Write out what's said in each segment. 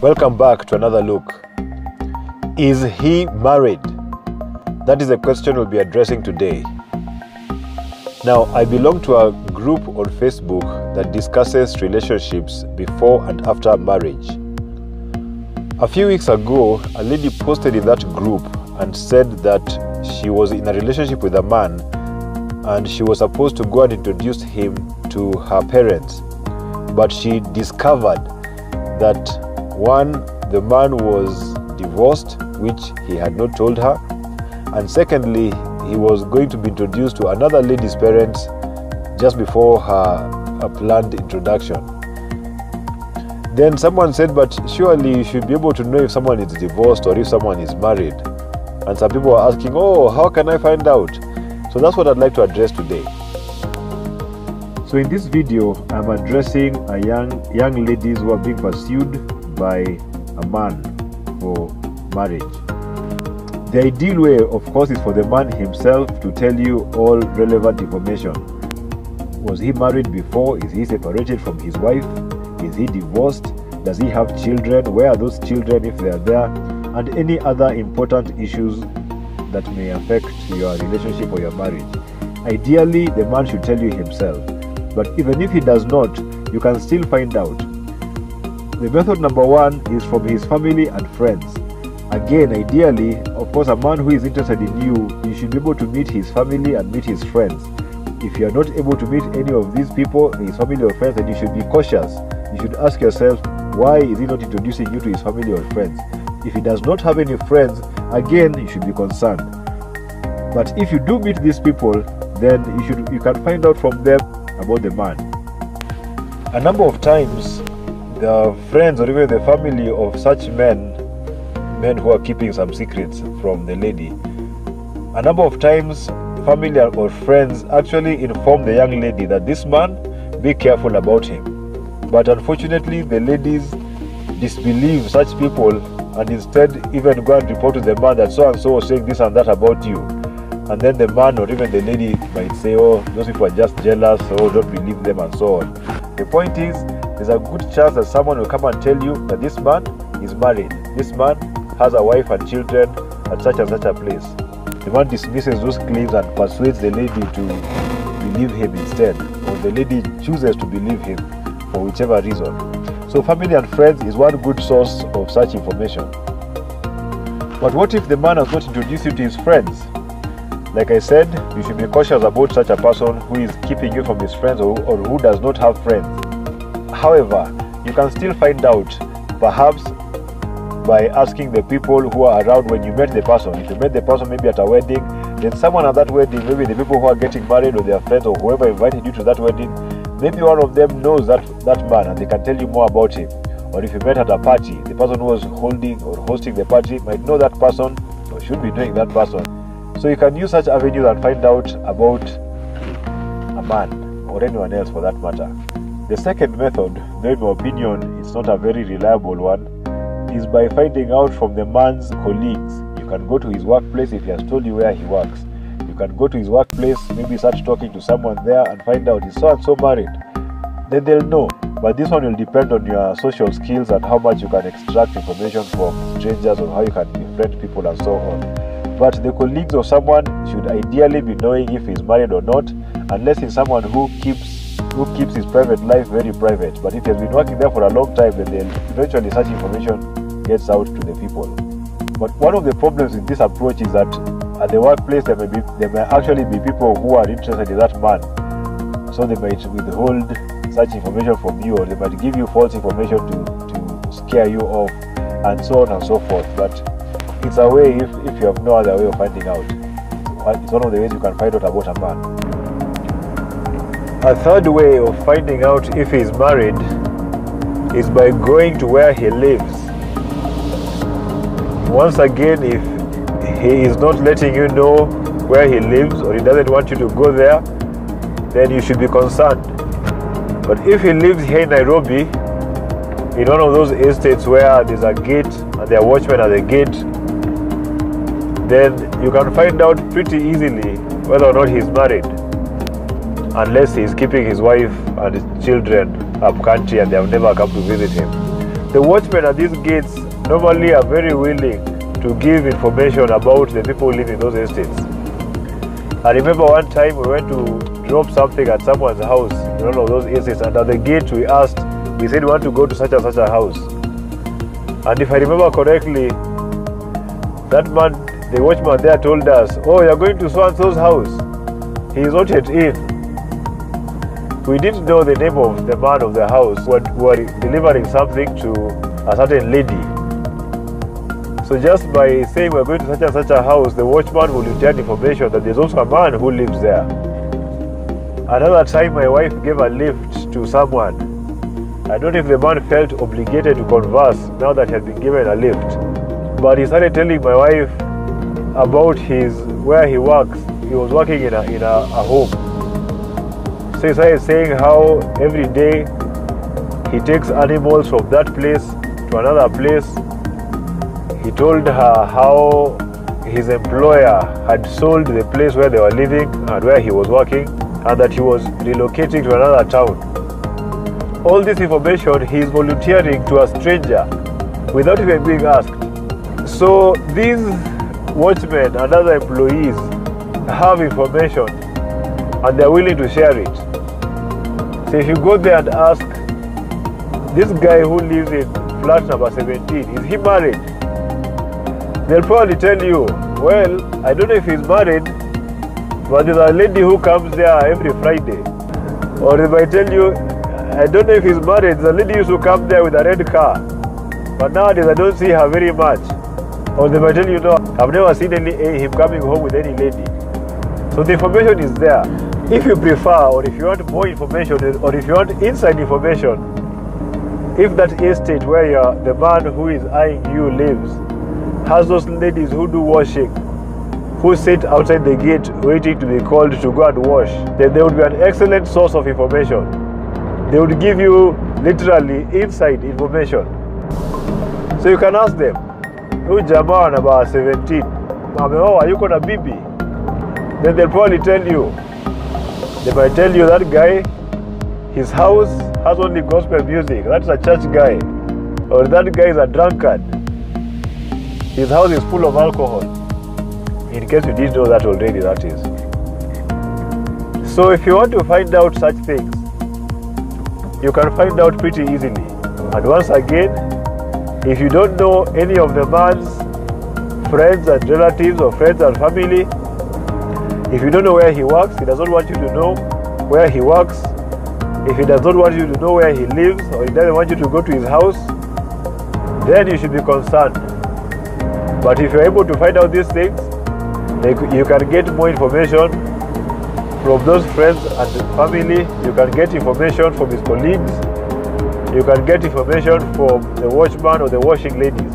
Welcome back to another look. Is he married? That is the question we'll be addressing today. Now, I belong to a group on Facebook that discusses relationships before and after marriage. A few weeks ago, a lady posted in that group and said that she was in a relationship with a man and she was supposed to go and introduce him to her parents. But she discovered that one, the man was divorced, which he had not told her, and secondly, he was going to be introduced to another lady's parents just before her planned introduction. Then someone said, but surely you should be able to know if someone is divorced or if someone is married. And some people are asking, oh, how can I find out? So that's what I'd like to address today. So in this video, I'm addressing young ladies who are being pursued by a man for marriage. The ideal way, of course, is for the man himself to tell you all relevant information. Was he married before? Is he separated from his wife? Is he divorced? Does he have children? Where are those children if they are there? And any other important issues that may affect your relationship or your marriage. Ideally, the man should tell you himself. But even if he does not, you can still find out. The method number one is from his family and friends. Again, ideally, of course, a man who is interested in you should be able to meet his family and meet his friends. If you are not able to meet any of these people, his family or friends, then you should be cautious. You should ask yourself, why is he not introducing you to his family or friends? If he does not have any friends, again, you should be concerned. But if you do meet these people, then you can find out from them about the man. A number of times, the friends or even the family of such men who are keeping some secrets from the lady, a number of times family or friends actually inform the young lady that this man, be careful about him. But unfortunately, the ladies disbelieve such people and instead even go and report to the man that so and so was saying this and that about you. And then the man or even the lady might say, oh, those people are just jealous, or don't believe them, and so on. The point is, there's a good chance that someone will come and tell you that this man is married. This man has a wife and children at such and such a place. The man dismisses those claims and persuades the lady to believe him instead, or the lady chooses to believe him for whichever reason. So family and friends is one good source of such information. But what if the man has not introduced you to his friends? Like I said, you should be cautious about such a person who is keeping you from his friends or who does not have friends. However, you can still find out, perhaps by asking the people who are around when you met the person. If you met the person maybe at a wedding, then someone at that wedding, maybe the people who are getting married or their friends or whoever invited you to that wedding, maybe one of them knows that man and they can tell you more about him. Or if you met at a party, the person who was holding or hosting the party might know that person or should be knowing that person. So you can use such avenues and find out about a man or anyone else for that matter. The second method, though in my opinion it's not a very reliable one, is by finding out from the man's colleagues. You can go to his workplace if he has told you where he works. You can go to his workplace, maybe start talking to someone there and find out is so and so married. Then they'll know. But this one will depend on your social skills and how much you can extract information from strangers or how you can befriend people and so on. But the colleagues of someone should ideally be knowing if he's married or not, unless he's someone who keeps his private life very private. But if he has been working there for a long time, then eventually such information gets out to the people. But one of the problems with this approach is that at the workplace there may actually be people who are interested in that man. So they might withhold such information from you, or they might give you false information to scare you off, and so on and so forth. But it's a way if you have no other way of finding out. It's one of the ways you can find out about a man. A third way of finding out if he is married is by going to where he lives. Once again, if he is not letting you know where he lives or he doesn't want you to go there, then you should be concerned. But if he lives here in Nairobi, in one of those estates where there's a gate and there are watchmen at the gate, then you can find out pretty easily whether or not he's married, unless he's keeping his wife and his children up country and they have never come to visit him. The watchmen at these gates normally are very willing to give information about the people who live in those estates. I remember one time we went to drop something at someone's house in one of those estates, and at the gate we said we want to go to such and such a house. And if I remember correctly, that man, the watchman there, told us, "Oh, you're going to so-and-so's house. He is not yet in." We didn't know the name of the man of the house. We were delivering something to a certain lady. So just by saying we're going to such and such a house, the watchman will return information that there's also a man who lives there. Another time my wife gave a lift to someone. I don't know if the man felt obligated to converse now that he had been given a lift. But he started telling my wife about where he works. He was working in a home. So he started saying how every day he takes animals from that place to another place. He told her how his employer had sold the place where they were living and where he was working, and that he was relocating to another town. All this information he is volunteering to a stranger without even being asked. So these watchmen and other employees have information and they are willing to share it. So if you go there and ask, this guy who lives in flat number 17, is he married? They'll probably tell you, well, I don't know if he's married, but there's a lady who comes there every Friday. Or they might tell you, I don't know if he's married, there's a lady used to come there with a red car, but nowadays I don't see her very much. Or they might tell you, no, I've never seen him coming home with any lady. So the information is there. If you prefer, or if you want more information, or if you want inside information, if that estate where the man who is eyeing you lives has those ladies who do washing, who sit outside the gate waiting to be called to go and wash, then they would be an excellent source of information. They would give you literally inside information. So you can ask them, huyu jamaa number 17, ameoa yuko na bibi? Then they'll probably tell you. They might tell you that guy, his house has only gospel music, that's a church guy. Or that guy is a drunkard. His house is full of alcohol. In case you didn't know that already, that is. So if you want to find out such things, you can find out pretty easily. And once again, if you don't know any of the man's friends and relatives or friends and family, if you don't know where he works, he does not want you to know where he works. If he does not want you to know where he lives, or he doesn't want you to go to his house, then you should be concerned. But if you're able to find out these things, you can get more information from those friends and family. You can get information from his colleagues. You can get information from the watchman or the washing ladies.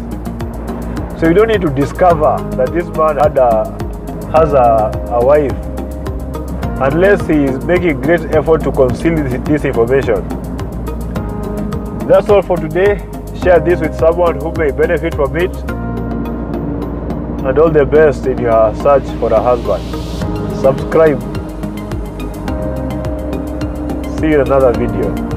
So you don't need to discover that this man has a wife unless he is making great effort to conceal this information. That's all for today. Share this with someone who may benefit from it. And all the best in your search for a husband. Subscribe. See you in another video.